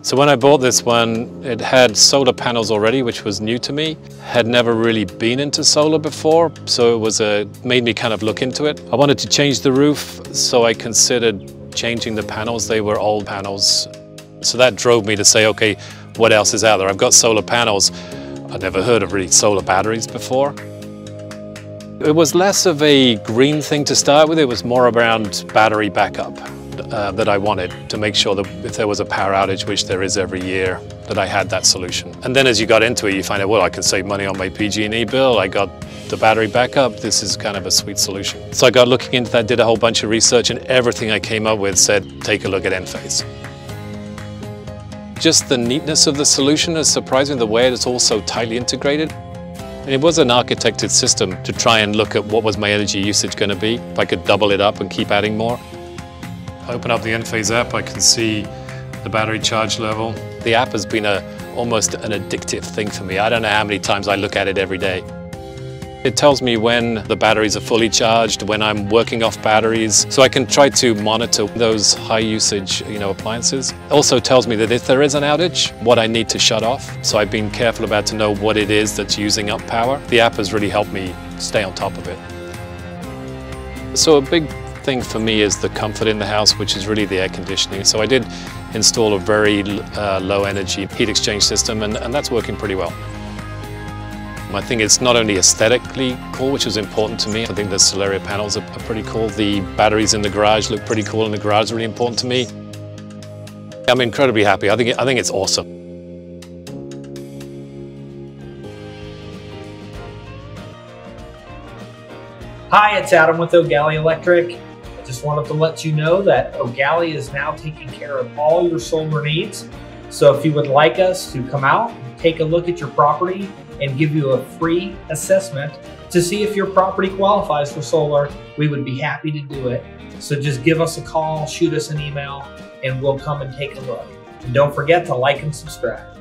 So when I bought this one, it had solar panels already, which was new to me. Had never really been into solar before, so it was made me kind of look into it. I wanted to change the roof, so I considered changing the panels. They were old panels. So that drove me to say, okay, what else is out there? I've got solar panels. I'd never heard of really solar batteries before. It was less of a green thing to start with. It was more around battery backup that I wanted to make sure that if there was a power outage, which there is every year, that I had that solution. And then as you got into it, you find out, well, I can save money on my PG&E bill. I got the battery backup. This is kind of a sweet solution. So I got looking into that, did a whole bunch of research, and everything I came up with said, take a look at Enphase. Just the neatness of the solution is surprising, the way it is all so tightly integrated. And it was an architected system to try and look at what was my energy usage going to be, if I could double it up and keep adding more. I open up the Enphase app, I can see the battery charge level. The app has been almost an addictive thing for me. I don't know how many times I look at it every day. It tells me when the batteries are fully charged, when I'm working off batteries, so I can try to monitor those high usage, appliances. It also tells me that if there is an outage, what I need to shut off. So I've been careful about to know what it is that's using up power. The app has really helped me stay on top of it. So a big thing for me is the comfort in the house, which is really the air conditioning. So I did install a very low energy heat exchange system, and that's working pretty well. I think it's not only aesthetically cool, which is important to me. I think the Solaria panels are pretty cool. The batteries in the garage look pretty cool, and the garage is really important to me. I'm incredibly happy. I think it's awesome. Hi, it's Adam with Eau Gallie Electric. I just wanted to let you know that Eau Gallie is now taking care of all your solar needs. So if you would like us to come out, take a look at your property, and give you a free assessment to see if your property qualifies for solar, we would be happy to do it. So just give us a call, shoot us an email, and we'll come and take a look. And don't forget to like and subscribe.